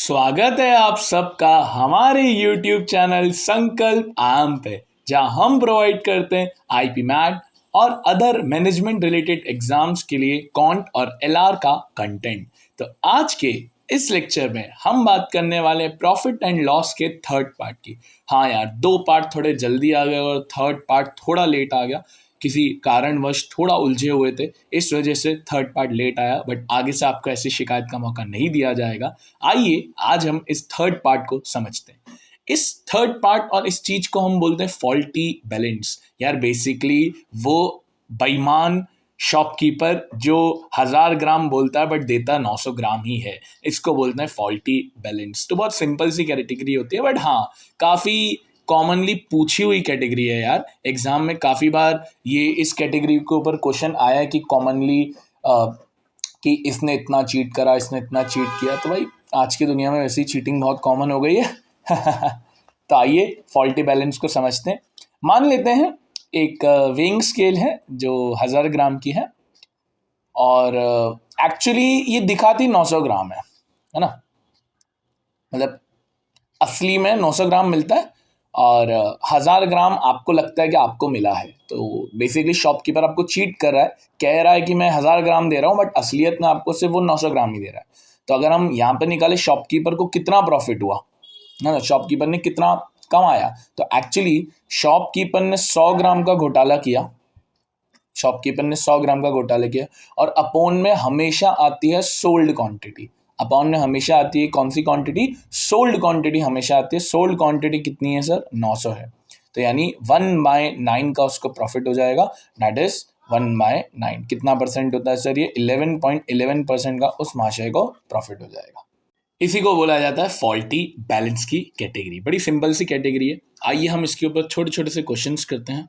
स्वागत है आप सबका हमारे YouTube चैनल संकल्प आम पे, जहां हम प्रोवाइड करते हैं आईपी मैट और अदर मैनेजमेंट रिलेटेड एग्जाम्स के लिए कॉन्ट और एलआर का कंटेंट। तो आज के इस लेक्चर में हम बात करने वाले हैं प्रॉफिट एंड लॉस के थर्ड पार्ट की। हाँ यार, दो पार्ट थोड़े जल्दी आ गए और थर्ड पार्ट थोड़ा लेट आ गया, किसी कारणवश थोड़ा उलझे हुए थे, इस वजह से थर्ड पार्ट लेट आया। बट आगे से आपको ऐसी शिकायत का मौका नहीं दिया जाएगा। आइए आज हम इस थर्ड पार्ट को समझते हैं। इस थर्ड पार्ट और इस चीज को हम बोलते हैं फॉल्टी बैलेंस। यार बेसिकली वो बेईमान शॉपकीपर जो 1000 ग्राम बोलता है बट देता 900 ग्राम ही है, इसको बोलते हैं फॉल्टी बैलेंस। तो बहुत सिंपल सी कैटेगरी होती है, बट हाँ काफी कॉमनली पूछी हुई कैटेगरी है यार। एग्जाम में काफ़ी बार ये इस कैटेगरी के ऊपर क्वेश्चन आया है कि कॉमनली कि इसने इतना चीट करा, इसने इतना चीट किया। तो भाई आज की दुनिया में वैसी चीटिंग बहुत कॉमन हो गई है। तो आइए फॉल्टी बैलेंस को समझते हैं। मान लेते हैं एक वेइंग स्केल है जो 1000 ग्राम की है और एक्चुअली ये दिखाती 900 ग्राम है ना। मतलब असली में 900 ग्राम मिलता है और 1000 ग्राम आपको लगता है कि आपको मिला है। तो बेसिकली शॉपकीपर आपको चीट कर रहा है, कह रहा है कि मैं 1000 ग्राम दे रहा हूँ, बट असलियत में आपको सिर्फ वो 900 ग्राम ही दे रहा है। तो अगर हम यहाँ पे निकाले शॉपकीपर को कितना प्रॉफिट हुआ ना, शॉपकीपर ने कितना कमाया, तो एक्चुअली शॉपकीपर ने 100 ग्राम का घोटाला किया। शॉपकीपर ने 100 ग्राम का घोटाला किया और अपोन में हमेशा आती है सोल्ड क्वांटिटी। अपॉन में हमेशा आती है कौन सी क्वांटिटी? सोल्ड क्वांटिटी हमेशा आती है। सोल्ड क्वांटिटी कितनी है सर? 900 है। तो यानी 1/9 का उसको प्रॉफिट हो जाएगा, दैट इज 1/9। कितना परसेंट होता है सर? ये 11.11% का उस महाशय को प्रॉफिट हो जाएगा। इसी को बोला जाता है फॉल्टी बैलेंस की कैटेगरी। बड़ी सिंपल सी कैटेगरी है। आइए हम इसके ऊपर छोटे छोटे से क्वेश्चंस करते हैं।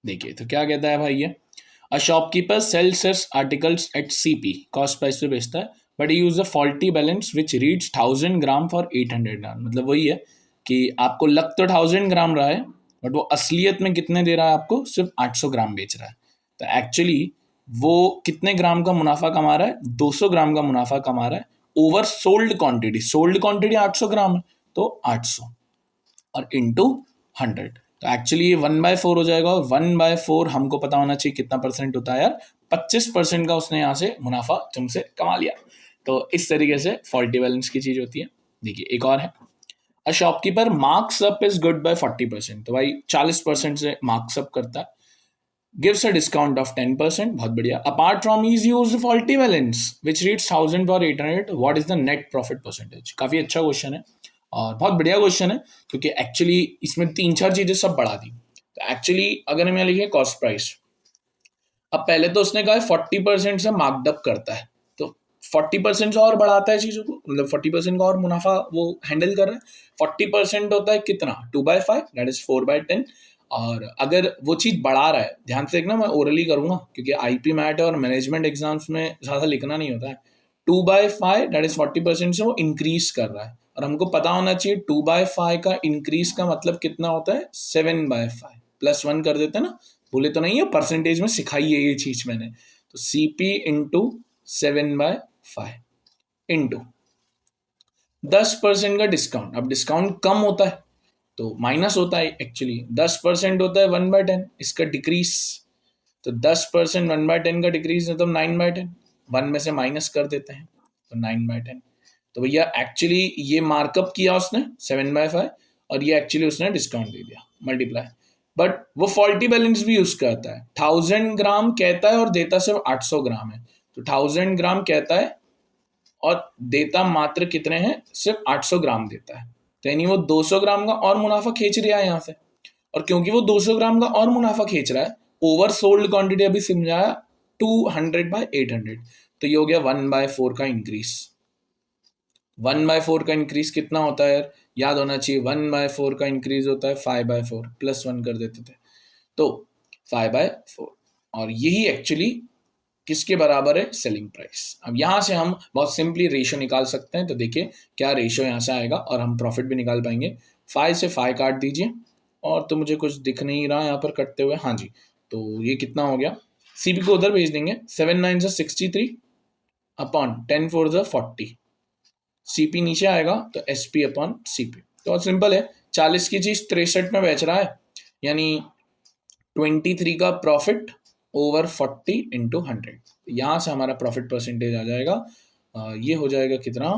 देखिए तो क्या कहता है भाई ये, a shopkeeper sells his articles at CP, cost price पे बेचता है, but use a faulty balance which reads 1000 gram for 800 gram. मतलब वही है कि आपको लग तो 1000 ग्राम रहा है, बट वो असलियत में कितने दे रहा है आपको? सिर्फ 800 ग्राम बेच रहा है। तो एक्चुअली वो कितने ग्राम का मुनाफा कमा रहा है? 200 ग्राम का मुनाफा कमा रहा है over sold quantity. Sold quantity 800 ग्राम है, तो 800 और इंटू 100। तो एक्चुअली ये 1/4 हो जाएगा और 1/4 हमको पता होना चाहिए कितना परसेंट होता है यार? 25% का उसने यहाँ से मुनाफा तुमसे कमा लिया। तो इस तरीके से फॉल्टी बैलेंस की चीज होती है। देखिए एक और है, a shopkeeper marks up his good by 40%। तो भाई 40% से मार्क्स अप करता है, गिव्स अ डिस्काउंट ऑफ 10%। बहुत बढ़िया। Apart from is use faulty balance which reads 1000 for 800, what is the net profit percentage? काफी अच्छा क्वेश्चन है और बहुत बढ़िया क्वेश्चन है, क्योंकि एक्चुअली इसमें 3-4 चीजें सब बढ़ा दी। तो एक्चुअली अगर हम यहाँ लिखे कॉस्ट प्राइस, अब पहले तो उसने कहा 40% से मार्कडअप करता है, तो 40% से और बढ़ाता है चीजों को, मतलब 40% का और मुनाफा वो हैंडल कर रहा है। 40% होता है कितना? 2/5, दैट इज 4/10। और अगर वो चीज बढ़ा रहा है, ध्यान से देखना, मैं ओरली करूंगा क्योंकि आईपी मैट और मैनेजमेंट एग्जाम्स में ज्यादा लिखना नहीं होता है। 2/5 दैट इज 40% से वो इंक्रीज कर रहा है, और हमको पता होना चाहिए 2/5 का इंक्रीज का मतलब कितना होता है? 7/5 +1 कर देते हैं ना, बोले तो नहीं है, परसेंटेज में सिखाई है ये चीज मैंने। तो CP इंटू 7/5 इंटू 10% का डिस्काउंट। अब डिस्काउंट कम होता है तो माइनस होता है, एक्चुअली 10% होता है 1/10, इसका डिक्रीज। तो 10% 1/10 का डिक्रीज मतलब 9/10, 1 में से माइनस कर देते हैं तो 9/10। तो भैया एक्चुअली ये मार्कअप किया उसने 7/5 और ये एक्चुअली उसने डिस्काउंट दे दिया, मल्टीप्लाई। बट वो फॉल्टी बैलेंस भी यूज करता है। 1000 ग्राम कहता है और देता सिर्फ 800 ग्राम है। तो 1000 ग्राम कहता है और देता मात्र कितने हैं? सिर्फ 800 ग्राम देता है। तो यानी वो 200 ग्राम का और मुनाफा खींच रहा है यहाँ से। और क्योंकि वो 200 ग्राम का और मुनाफा खींच रहा है, ओवर सोल्ड क्वांटिटी अभी समझाया 200/800, तो ये हो गया 1/4 का इंक्रीज। 1/4 का इंक्रीज कितना होता है यार? याद होना चाहिए, 1/4 का इंक्रीज होता है 5/4, +1 कर देते थे तो 5/4। और यही एक्चुअली किसके बराबर है? Selling price. अब यहां से हम बहुत सिंपली रेशो निकाल सकते हैं। तो देखिए क्या रेशो यहां से आएगा और हम प्रॉफिट भी निकाल पाएंगे। 5 से 5 काट दीजिए, और तो मुझे कुछ दिख नहीं रहा यहाँ पर कटते हुए। हाँ जी, तो ये कितना हो गया? CP को उधर भेज देंगे। 7 9 63 अपॉन 10 4 40, सीपी नीचे आएगा तो एसपी अपॉन सीपी। तो बहुत सिंपल है, 40 की चीज 63 में बेच रहा है, यानी 23 का प्रॉफिट ओवर 40 इंटू 100। यहां से हमारा प्रॉफिट परसेंटेज आ जाएगा, ये हो जाएगा कितना,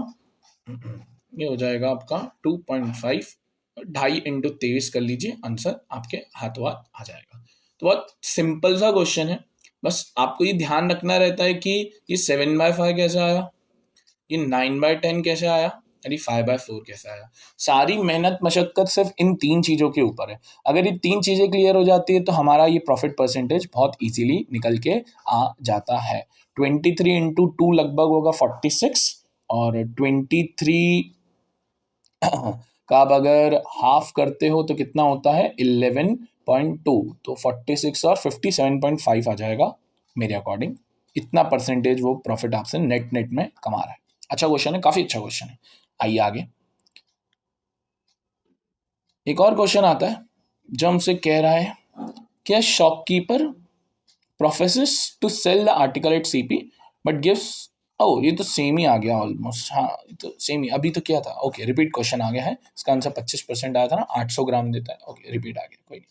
ये हो जाएगा आपका 2.5, 2.5 इंटू 23 कर लीजिए, आंसर आपके हाथों हाथ आ जाएगा। तो बहुत सिंपल सा क्वेश्चन है, बस आपको ये ध्यान रखना रहता है कि ये 7/5 कैसे आया, ये 9/10 कैसे आया, यानी 5/4 कैसे आया। सारी मेहनत मशक्कत सिर्फ इन 3 चीज़ों के ऊपर है। अगर ये 3 चीज़ें क्लियर हो जाती है तो हमारा ये प्रॉफिट परसेंटेज बहुत इजीली निकल के आ जाता है। 23 इंटू 2 लगभग होगा 46, और 23 का आप अगर हाफ करते हो तो कितना होता है 11.2, तो 46 और 57.5 आ जाएगा मेरे अकॉर्डिंग। इतना परसेंटेज वो प्रॉफिट आपसे नेट नेट में कमा रहा है। अच्छा क्वेश्चन है, काफी अच्छा क्वेश्चन है। आइए आगे, एक और क्वेश्चन आता है जो हमसे कह रहा है कि shopkeeper professes to sell the article at CP but gives, ओ ये तो सेम ही आ गया ऑलमोस्ट, हाँ ये तो सेम ही, अभी तो क्या था, ओके रिपीट क्वेश्चन आ गया है। इसका आंसर 25% आया था ना, 800 ग्राम देता है, ओके रिपीट आ गया, कोई नहीं।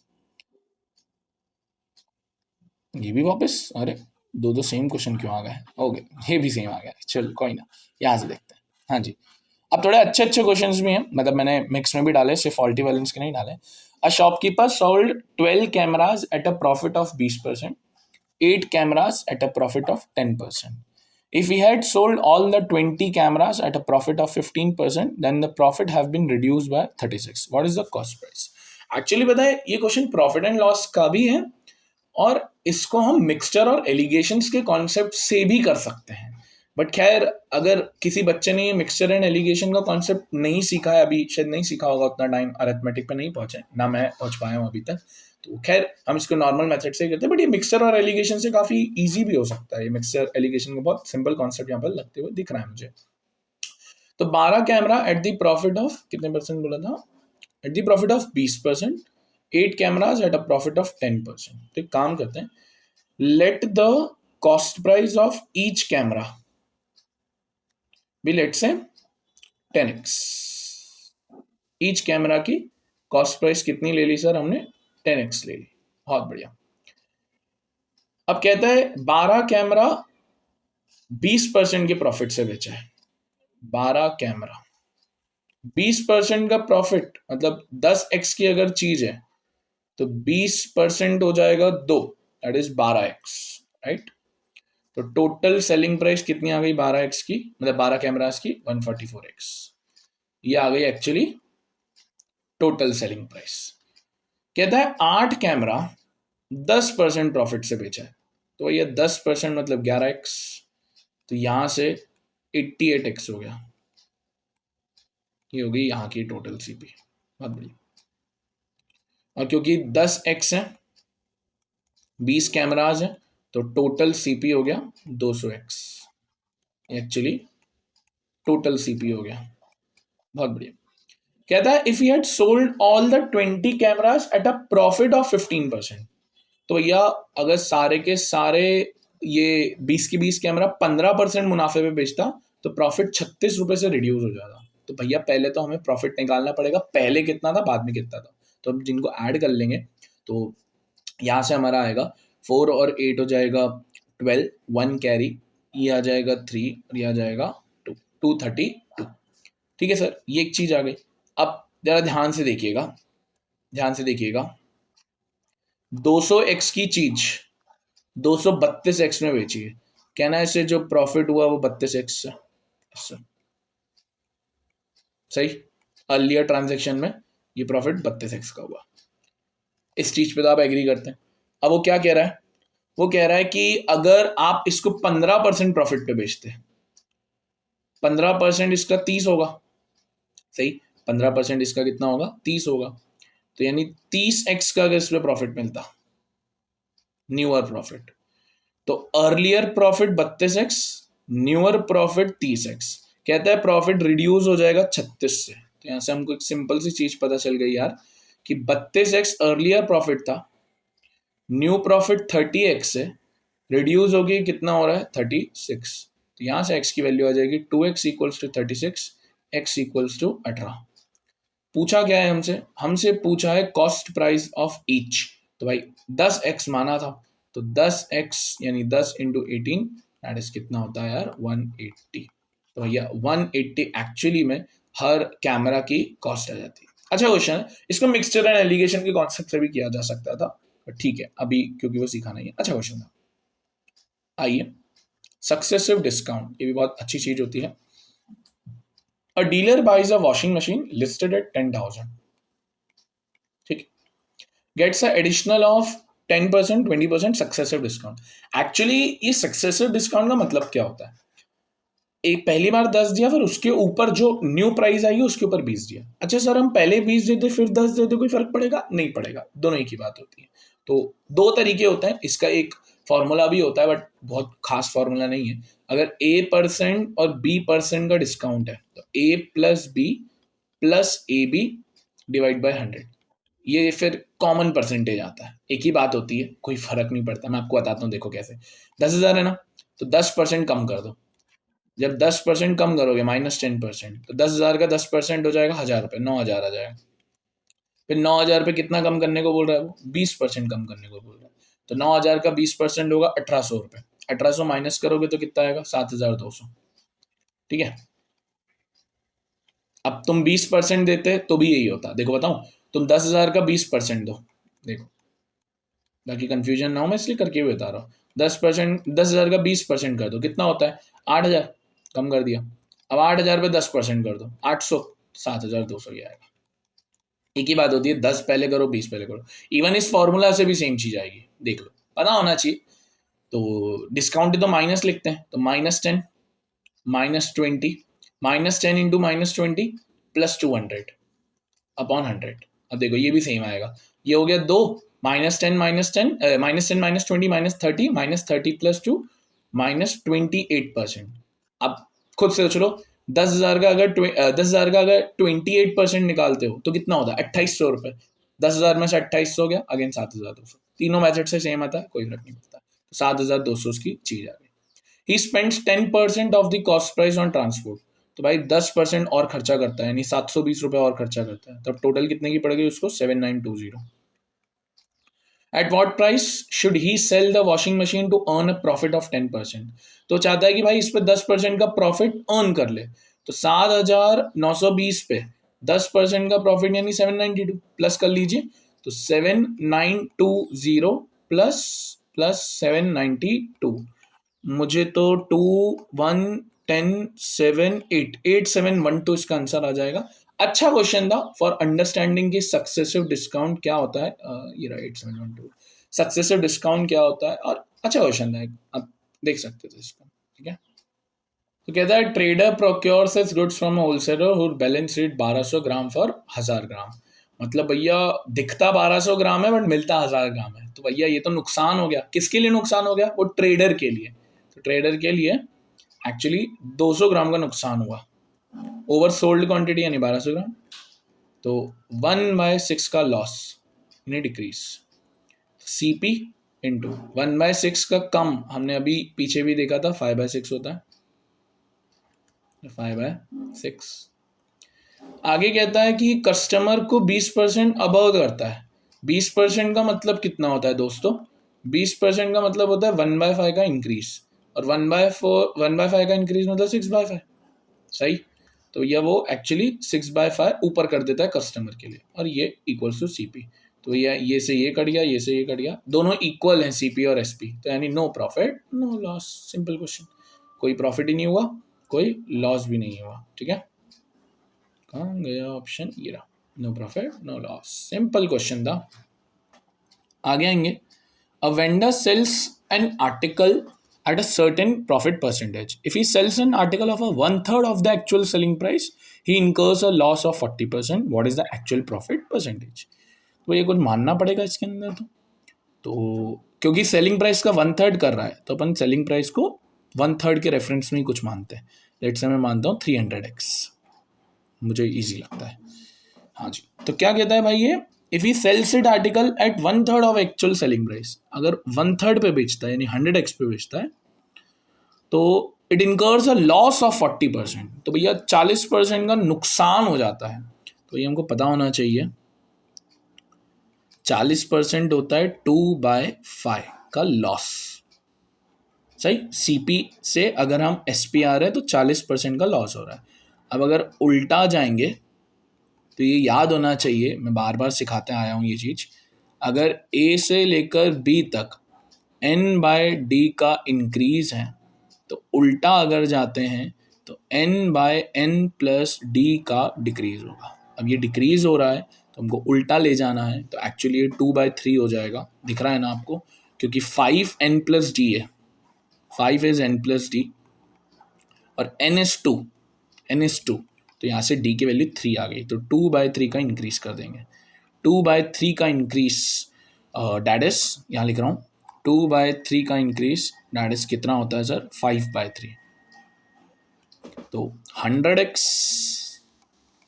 ये भी वापस, अरे दो दो सेम क्वेश्चन क्यों आ गए, ओके ये भी सेम आ गया, चलो कोई ना, यहाँ से देखते हैं। हाँ जी, अब थोड़े अच्छे अच्छे क्वेश्चंस भी हैं, मतलब मैंने मिक्स में भी डाले, सिर्फ फॉल्टी बैलेंस के नहीं डाले। A shopkeeper sold 12 cameras eight a profit of 20%, 8 cameras at a profit of 10%. If we had sold all the 20 cameras at a profit of 15%, then the profit have been reduced by 36. What is the cost price? Actually पता है ये question profit and loss का भी है, और इसको हम mixture और एलिगेशंस के कॉन्सेप्ट से भी कर सकते हैं। बट खैर, अगर किसी बच्चे ने मिक्सचर एंड एलिगेशन का कॉन्सेप्ट नहीं सीखा है, अभी शायद नहीं सीखा होगा, उतना टाइम अरिथमेटिक पे नहीं पहुंचे, ना मैं पहुंच पाया हूं अभी तक, तो खैर हम इसको नॉर्मल मेथड से ही करते हैं। बट ये मिक्सचर और एलिगेशन से काफी इजी भी हो सकता है, ये मिक्सचर एलिगेशन का बहुत सिंपल कॉन्सेप्ट यहाँ पर लगते हुए दिख रहा है मुझे। तो 12 camera at the profit of कितने परसेंट बोला था, at the profit of 20%, 8 cameras eight a profit of 10%। तो एक काम करते हैं, let the cost price of each camera be, let's say 10x। Each camera की कॉस्ट प्राइस कितनी ले ली सर हमने, 10x ले ली, बहुत बढ़िया। अब कहता है 12 कैमरा 20% के प्रॉफिट से बेचा है, 12 कैमरा 20% का प्रॉफिट, मतलब 10x की अगर चीज है तो 20% हो जाएगा 2, दैट इज 12x, राइट। तो टोटल सेलिंग प्राइस कितनी आ गई 12x की, मतलब 12 कैमरास की 144x, ये आ गई एक्चुअली टोटल सेलिंग प्राइस। कहता है 8 कैमरा 10% प्रॉफिट से बेचा है, तो ये 10% मतलब 11x, तो यहां से 88x हो गया, ये हो गई यहाँ की टोटल सीपी, बहुत बढ़िया। और क्योंकि 10x है, 20 कैमराज है, तो टोटल सीपी हो गया 200x, एक्चुअली टोटल सीपी हो गया, बहुत बढ़िया। कहता है if you had sold all the 20 cameras eight a profit of 15%, तो भैया अगर सारे के सारे ये 20 की 20 कैमरा 15% मुनाफे पे बेचता तो प्रॉफिट 36 रुपए से रिड्यूस हो जाता। तो भैया पहले तो हमें प्रॉफिट निकालना पड़ेगा, पहले कितना था बाद में कितना था, तो अब जिनको ऐड कर लेंगे तो यहाँ से हमारा आएगा 4 और 8 हो जाएगा 12, 1 कैरी, ये आ जाएगा 3 और ये आ जाएगा 2, 232। ठीक है सर, ये एक चीज आ गई। अब जरा ध्यान से देखिएगा, ध्यान से देखिएगा, 200x की चीज 232x में बेची है, कहना है इससे जो प्रॉफिट हुआ वो 32x से, सही। अर्लियर ट्रांजैक्शन में ये प्रॉफिट 32x का हुआ, इस चीज पे तो आप एग्री करते हैं। अब वो क्या कह रहा है, वो कह रहा है कि अगर आप इसको 15% प्रॉफिट पे बेचते, 15% इसका 30 होगा, सही, 15% इसका कितना होगा 30 होगा, तो यानी 30x का अगर इस पर प्रॉफिट मिलता, न्यूअर प्रॉफिट, तो earlier profit 32x, newer profit 30x। कहता है प्रॉफिट रिड्यूस हो जाएगा 36 से, तो यहां से हमको एक सिंपल सी चीज पता चल गई यार कि 32x अर्लियर प्रॉफिट था, न्यू प्रॉफिट 30x से रिड्यूस होगी, कितना हो रहा है 36, तो यहां से x की वैल्यू आ जाएगी 2x equals to 36, x equals to 18। पूछा क्या है हमसे? हमसे पूछा है कॉस्ट प्राइस ऑफ ईच। तो भाई 10x माना था, तो 10x यानी 10 इंटू 18 दैट इज कितना होता है यार? 180। तो भैया 180 एक्चुअली में हर कैमरा की कॉस्ट आ जाती है। अच्छा क्वेश्चन है, इसको मिक्सचर एंड एलिगेशन के कॉन्सेप्ट से भी किया जा सकता था, बट ठीक है अभी क्योंकि वो सीखा नहीं है। अच्छा क्वेश्चन था, आइए सक्सेसिव डिस्काउंट, ये भी बहुत अच्छी चीज होती है। A dealer buys a washing machine listed at 10,000, ठीक, gets a additional off 10%, 20% successive discount. Actually ये सक्सेसिव डिस्काउंट का मतलब क्या होता है? एक पहली बार 10 दिया, फिर उसके ऊपर जो न्यू प्राइस आई उसके ऊपर 20 दिया। अच्छा सर हम पहले 20 देते फिर 10 देते, कोई फर्क पड़ेगा? नहीं पड़ेगा, दोनों एक ही बात होती है। तो दो तरीके होते हैं, इसका एक फॉर्मूला भी होता है बट बहुत खास फॉर्मूला नहीं है। अगर A% और B% का डिस्काउंट है तो A plus B plus AB divide by 100, ये फिर कॉमन परसेंटेज आता है। एक ही बात होती है, कोई फर्क नहीं पड़ता। मैं आपको बताता हूँ, देखो कैसे। 10,000 है ना, तो 10% कम कर दो। जब 10% कम करोगे -10%, तो 10,000 का 10% हो जाएगा 1,000 रुपये, 9,000 आ जाएगा। फिर 9,000 पे कितना कम करने को बोल रहा है वो? 20% कम करने को बोल रहा है। तो 9,000 का 20% होगा 1,800 रुपये। 1,800 माइनस करोगे तो कितना आएगा? 7,200। ठीक है, अब तुम 20% देते तो भी यही होता। देखो बताऊं, तुम 10,000 का 20% दो, देखो ताकि कंफ्यूजन ना हो, मैं इसलिए करके भी बता रहा हूँ। 10%, 10,000 का 20% कर दो, कितना होता है? 8,000। कम कर दिया। अब 8,000 पे 10% कर दो, 800। 7,200 ही आएगा। एक ही बात होती है, 10 पहले करो 20 पहले करो। इवन इस फॉर्मूला से भी सेम चीज आएगी, देख लो, पता होना चाहिए। तो डिस्काउंट तो माइनस लिखते हैं, तो -10 -20 -10 इंटू -20 +200 अपॉन 100। अब देखो ये भी सेम आएगा। ये हो गया 2, -10 -10 -10 -20 -30 -30 +2 -28%। अब खुद से सोच लो, 10,000 का अगर 10,000 का अगर 28% निकालते हो तो कितना होता है? 2,800 रुपये। 10,000 में से 2,800 गया, अगेन 7,200। तीनों मेथड से सेम आता है, कोई फर्क नहीं पड़ता। 7,200 उसकी चीज आ गई। He spends 10% of the cost price on transport. तो भाई 10% और खर्चा करता है, यानी 720 रुपये और खर्चा करता है। तब टोटल कितने की पड़ेगी उसको? 7,920। At what price should he sell the washing machine to earn a profit of 10%? तो चाहता है कि भाई इस पे 10% का प्रॉफिट अर्न कर ले। तो 7,920 पे 10% का प्रॉफिट यानी 792 प्लस कर लीजिए। तो 7,920 प्लस प्लस 792, मुझे तो 2, 1, 10, 7, 8, 8,712 इसका आंसर आ जाएगा। अच्छा क्वेश्चन था फॉर अंडरस्टैंडिंग की सक्सेसिव डिस्काउंट क्या होता है। ये रहा 8,712, सक्सेसिव डिस्काउंट क्या होता है। और अच्छा क्वेश्चन था, आप देख सकते थे इसको। ठीक है, तो कहता है trader procures its goods from wholesaler who balance rate 1,200 gram for 1,000 gram. मतलब भैया दिखता 1,200 ग्राम है बट मिलता 1,000 ग्राम है। तो भैया ये तो नुकसान हो गया। किसके लिए नुकसान हो गया? वो ट्रेडर के लिए। तो ट्रेडर के लिए एक्चुअली 200 ग्राम का नुकसान हुआ। ओवर सोल्ड क्वांटिटी यानी 1,200 ग्राम, तो 1/6 का लॉस यानी डिक्रीज। CP इंटू 1/6 का कम, हमने अभी पीछे भी देखा था 5/6 होता है, 5/6। आगे कहता है कि कस्टमर को 20% अबव करता है। 20% का मतलब कितना होता है दोस्तों? 20% का मतलब होता है 1/5 का इंक्रीज, और 1/5 का इंक्रीज मतलब 6/5। सही, तो यह वो एक्चुअली 6/5 ऊपर कर देता है कस्टमर के लिए, और ये इक्वल्स टू CP। तो ये से ये कट गया, ये से ये कट गया, दोनों इक्वल हैं CP और SP। तो यानी no profit no loss. Simple question, कोई प्रॉफिट ही नहीं हुआ, कोई लॉस भी नहीं हुआ। ठीक है, कहाँ गया ऑप्शन? ये रहा, no profit no loss. Simple question था। आगे आएंगे। A vendor sells an article at a certain profit percentage. If he sells an article of a 1/3 of the actual selling price, he incurs a loss of 40%. What is the actual profit percentage? तो ये कुछ मानना पड़ेगा इसके अंदर। तो क्योंकि selling price का 1/3 कर रहा है, तो अपन सेलिंग प्राइस को 1/3 के रेफरेंस में ही कुछ मानते हैं। लेट्स से मैं मानता हूँ 300x, मुझे इजी लगता है। हाँ जी, तो क्या कहता है भाई ये? If he sells it article at 1/3 of actual selling price, अगर 1/3 पे बेचता है यानी 100x पे बेचता है, तो it incurs a loss of 40%, तो भैया 40% का नुकसान हो जाता है। तो ये हमको पता होना चाहिए, 40% होता है 2/5 का लॉस। सही, सीपी से अगर हम एसपी आ रहे हैं तो 40% का लॉस हो रहा है। अब अगर उल्टा जाएंगे तो ये याद होना चाहिए, मैं बार बार सिखाते आया हूँ ये चीज़, अगर ए से लेकर बी तक n/d का इंक्रीज है तो उल्टा अगर जाते हैं तो n/n+d का डिक्रीज होगा। अब ये डिक्रीज हो रहा है तो हमको उल्टा ले जाना है, तो एक्चुअली ये 2/3 हो जाएगा। दिख रहा है ना आपको, क्योंकि 5n+d है, 5 इज n+d और n is 2, तो यहाँ से d की वैल्यू 3 आ गई, तो 2/3 का इंक्रीज कर देंगे। 2/3 का इंक्रीज डैट इज, यहाँ लिख रहा हूँ, 2/3 का इंक्रीज डैट इज कितना होता है सर, 5/3। तो 100x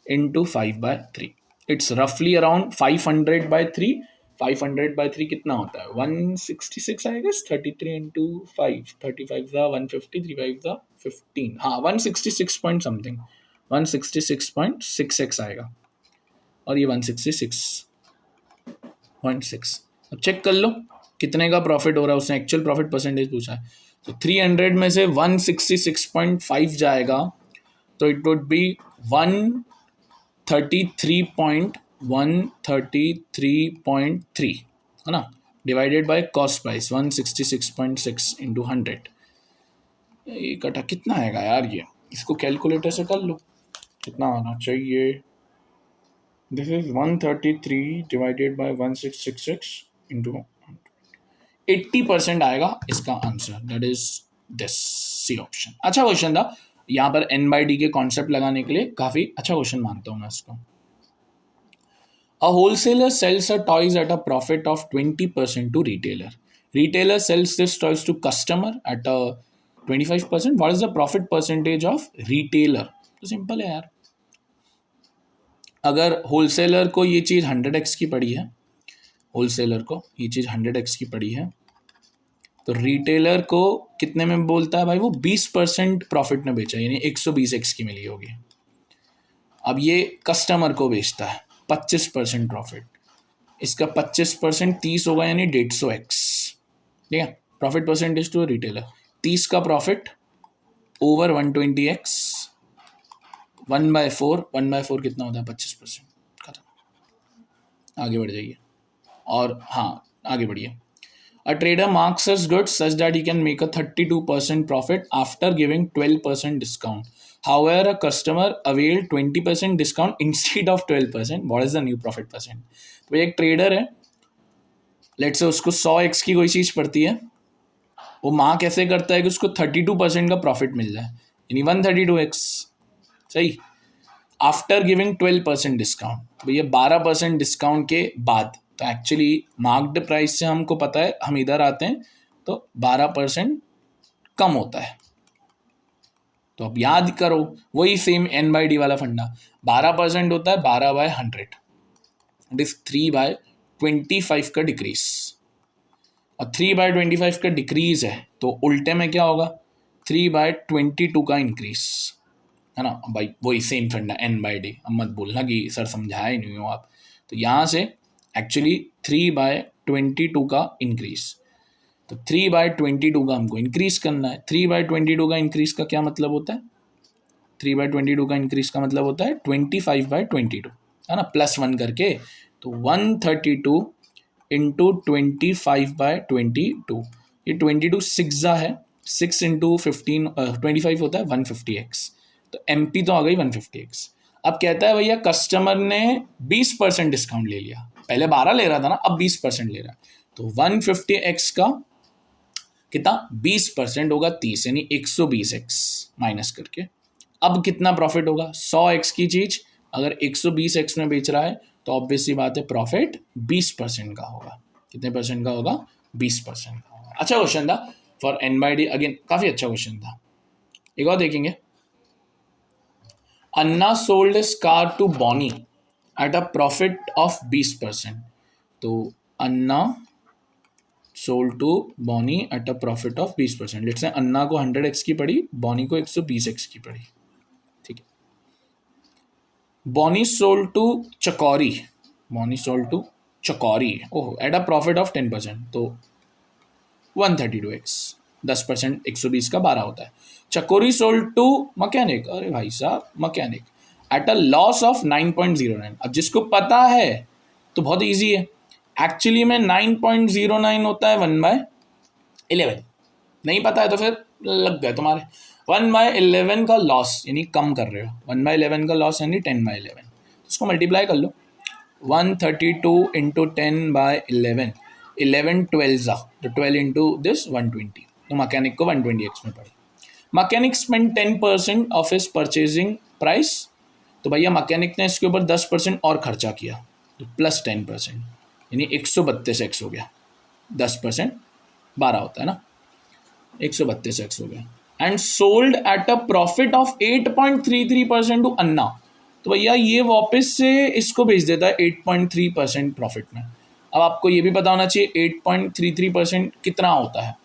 इंटू 5/3, इट्स रफली अराउंड 500/3। 500/3 कितना होता है, 166 आएगा। 33 इंटू 5, 35 था 150, 35 था 15, हाँ 166 पॉइंट समथिंग, 166.6x आएगा, और ये 166.6। अब चेक कर लो कितने का प्रॉफिट हो रहा है, उसने एक्चुअल प्रॉफिट परसेंटेज पूछा है। तो 300 में से 166.5 जाएगा, तो इट वुड बी 133.3 है ना, divided by cost price 166.6 into 100। ये कटा कितना आएगा यार, ये इसको कैलकुलेटर से कर लो कितना आना चाहिए। This is 133 divided by 1666 into 80% आएगा इसका answer, that is this C option. अच्छा क्वेश्चन था, यहाँ पर n/d के कॉन्सेप्ट लगाने के लिए काफी अच्छा क्वेश्चन मानता हूँ मैं इसको। A wholesaler sells a toys at a profit of 20% to retailer. Retailer sells this toys to customer at a 25%. What is the profit percentage of retailer? तो सिंपल है यार, अगर होलसेलर को ये चीज़ 100x की पड़ी है, होलसेलर को ये चीज़ 100x की पड़ी है, तो रिटेलर को कितने में बोलता है भाई, वो 20% प्रॉफिट में बेचा, यानी 120x की मिली होगी। अब ये कस्टमर को बेचता है 25% प्रॉफिट, इसका 25% 30 होगा, यानी 150x। ठीक है, प्रॉफिट परसेंटेज टू रिटेलर, 30 का प्रॉफिट ओवर 120x, 1/4, 1/4 कितना होता है, 25%। खत्म, आगे बढ़ जाइए। और हाँ आगे बढ़िए। A trader marks his goods such that he can make a 32% profit after giving 12% discount. However, a customer availed 20% discount instead of 12%. What is the new profit percent? तो एक ट्रेडर है, लेट्स से उसको 100x की कोई चीज़ पड़ती है, वो माँ कैसे करता है कि उसको 32% का प्रॉफिट मिल जाए, यानी 132x। सही, आफ्टर गिविंग 12% डिस्काउंट, भैया 12% डिस्काउंट के बाद, तो एक्चुअली मार्क्ड प्राइस से हमको पता है, हम इधर आते हैं तो 12% कम होता है। तो अब याद करो वही सेम n/d वाला फंडा, 12% होता है 12/100, इट इज 3/25 का डिक्रीज, और 3/25 का डिक्रीज है तो उल्टे में क्या होगा, 3/22 का इंक्रीज, है ना भाई, वही सेम फंडा n/d। अब मत बोलना कि सर समझाया ही नहीं हो आप, तो यहाँ से एक्चुअली 3/22 का इंक्रीज, तो 3/22 का हमको इंक्रीज करना है। 3/22 का इंक्रीज का क्या मतलब होता है, 3/22 का इंक्रीज का मतलब होता है 25/22, है ना, +1 करके, तो 132 इंटू 25/22, ये 22 सिक्सा है, 6 इंटू 15 25 होता है 150x, तो MP तो आ गई 150x। अब कहता है भैया कस्टमर ने 20% डिस्काउंट ले लिया, पहले 12 ले रहा था ना, अब 20% ले रहा है, तो 150x का कितना 20% होगा 30, यानी 120x माइनस करके। अब कितना प्रॉफिट होगा, 100x की चीज अगर 120x में बेच रहा है तो ऑब्वियसली बात है प्रॉफिट 20% का होगा। कितने परसेंट का होगा, 20% का होगा। अच्छा क्वेश्चन था फॉर n/d, अगेन काफी अच्छा क्वेश्चन था। एक और देखेंगे, Anna sold his car to Bonnie at a profit of 20%। तो Anna sold to Bonnie at a profit of 20%। Let's say Anna को 100x की पड़ी, बॉनी को 120x की पड़ी, ठीक है। Bonnie sold to Chakori, Bonnie sold to Chakori oh at a profit of 10%, तो 132x, 10% 120 का 12 होता है। चकोरी सोल्ड टू मैकेनिक, अरे भाई साहब mechanic at a loss of 9.09। अब जिसको पता है तो बहुत इजी है, एक्चुअली में 9.09 होता है 1/11। नहीं पता है तो फिर लग गए तुम्हारे। 1/11 का लॉस यानी कम कर रहे हो, 1/11 का लॉस यानी 10/11, उसको मल्टीप्लाई कर लो। 132 इंटू 10/11, 11 12 तो 12 इंटू दिस 120, तो मैकेनिक को 120x में पड़ी। Mechanic spend 10% of his purchasing price, तो भैया मैकेनिक ने इसके ऊपर 10% और खर्चा किया, तो प्लस 10% यानी 132x हो गया। 10% 12 होता है ना, 132x हो गया। And sold at a profit of 8.33% to Anna, तो भैया ये वापस से इसको बेच देता है 8.3% प्रॉफिट में। अब आपको ये भी पता होना चाहिए 8.33% कितना होता है।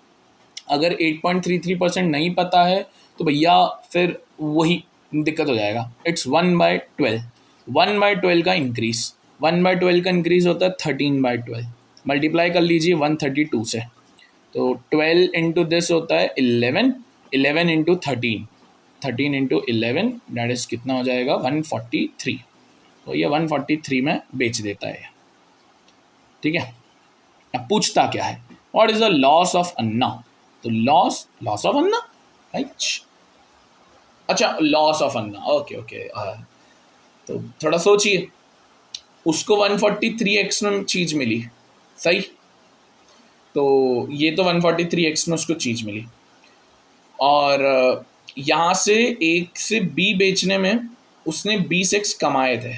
अगर 8.33% नहीं पता है तो भैया फिर वही दिक्कत हो जाएगा। इट्स 1/12, 1/12 का इंक्रीज, 1/12 का इंक्रीज होता है 13/12, मल्टीप्लाई कर लीजिए 132 से, तो 12 इंटू दिस होता है 11, 11 इंटू 13, 13 इंटू 11 डैट इज कितना हो जाएगा 143, तो ये 143 में बेच देता है, ठीक है। अब पूछता क्या है, what is the loss of Anna, तो लॉस ऑफ अन्ना, अच्छा loss of Anna, okay okay. तो थोड़ा सोचिए, उसको 143x में चीज मिली, सही, तो ये तो 143x में उसको चीज मिली, और यहाँ से एक से बी बेचने में उसने 20x कमाए थे,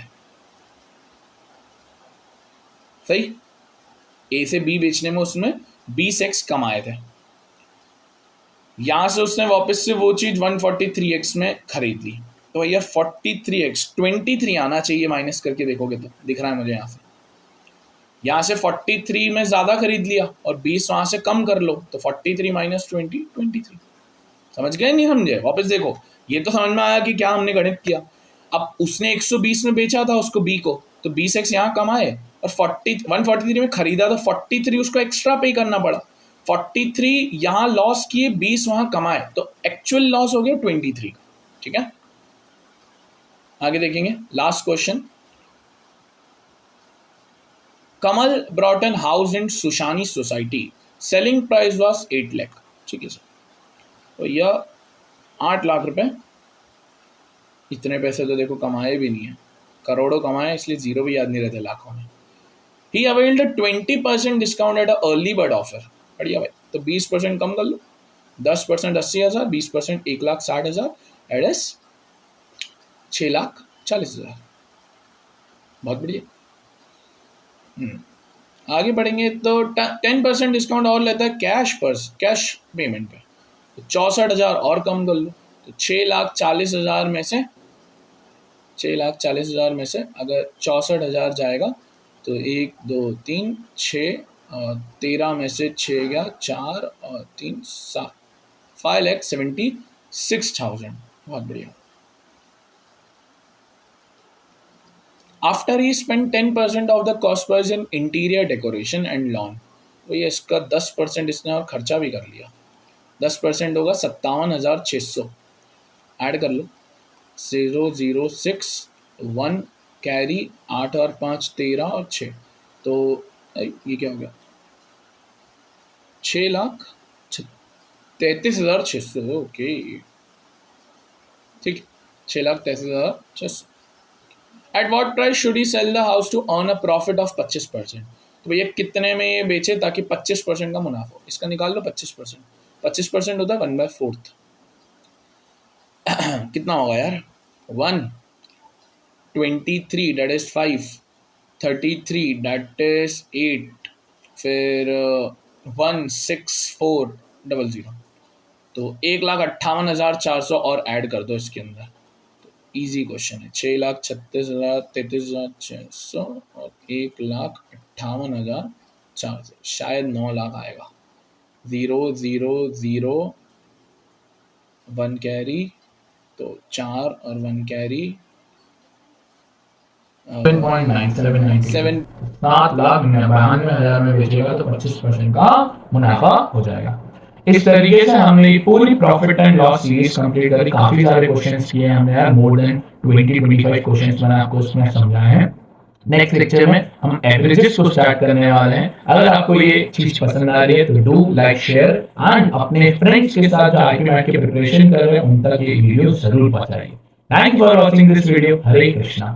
सही, ए से बी बेचने में उसने 20x कमाए थे। यहां से उसने वापस से वो चीज 143x में खरीद ली, तो भैया 43x 23 आना चाहिए, माइनस करके देखोगे तो दिख रहा है मुझे यहाँ से 43 में ज्यादा खरीद लिया और 20 वहां से कम कर लो, तो 43 माइनस 20 23। समझ गए नहीं समझे, वापस देखो, ये तो समझ में आया कि क्या हमने गणित किया। अब उसने 120 में बेचा था उसको बी को, तो 20x यहाँ कम आए, और 143 में खरीदा तो 43 उसको एक्स्ट्रा पे करना पड़ा, 43 यहाँ लॉस किए, 20 वहां कमाए, तो एक्चुअल लॉस हो गया 23, ठीक है। आगे देखेंगे last question. Kamal bought an house in Sushani society, selling price was 8 lakh, ठीक है सर, तो यह 8 लाख रुपए, इतने पैसे तो देखो कमाए भी नहीं है, करोड़ों कमाए, इसलिए जीरो भी याद नहीं रहते लाखों में। He availed 20% discount at early bird offer, बढ़िया भाई, तो 20% कम कर लो, 10% 80,000, 20% 1,60,000, एट एस 6,40,000, बहुत बढ़िया। आगे बढ़ेंगे तो 10% डिस्काउंट और लेता है कैश पेमेंट पे, तो 64,000 और कम कर लो, तो 6,40,000 में से 6,40,000 में से अगर 64,000 जाएगा तो 1 2 3 6 13 में से 6 गया 4 और 3 7, 5,76,000, बहुत बढ़िया। After he spend 10% of the cost price in interior decoration and lawn, तो ये इसका 10% इसने और खर्चा भी कर लिया, 10% होगा 57,600, ऐड कर लो, 0,061 कैरी, 8 और 5 13 और 6, तो ये क्या हो गया 6,33,600, ओके ठीक, 6,33,600। At what price should he sell the house to earn a profit of 25%, तो भैया कितने में ये बेचे ताकि 25% का मुनाफा हो, इसका निकाल लो 25%, 25% होता है 1/4, कितना होगा यार 123 डेट इज 5, 33 डेट इज 8, फिर 16400, तो 1,58,400 और ऐड कर दो इसके अंदर, तो इजी क्वेश्चन है, 6,36,000 33,600 और 1,58,400, शायद 9 लाख आएगा। 0 0 0 1 कैरी, तो 4 और 1 कैरी 7.9792 7,92,000 में बेचेगा तो 25% का मुनाफा हो जाएगा। इस तरीके से हमने पूरी profit and loss series complete करी। काफी सारे क्वेश्चंस किए हमने यार, मोर देन 20-25 क्वेश्चंस मैंने आपको उसमें समझाए हैं। नेक्स्ट लेक्चर में हम एवरेजेस को स्टार्ट करने वाले हैं। अगर आपको ये चीज पसंद आ रही है तो डू लाइक शेयर एंड अपने फ्रेंड्स के साथ जो आईपी मैट की प्रिपरेशन कर रहे हैं उन तक ये वीडियो जरूर पहुंचाइए। Thank you for watching this video. Hare Krishna.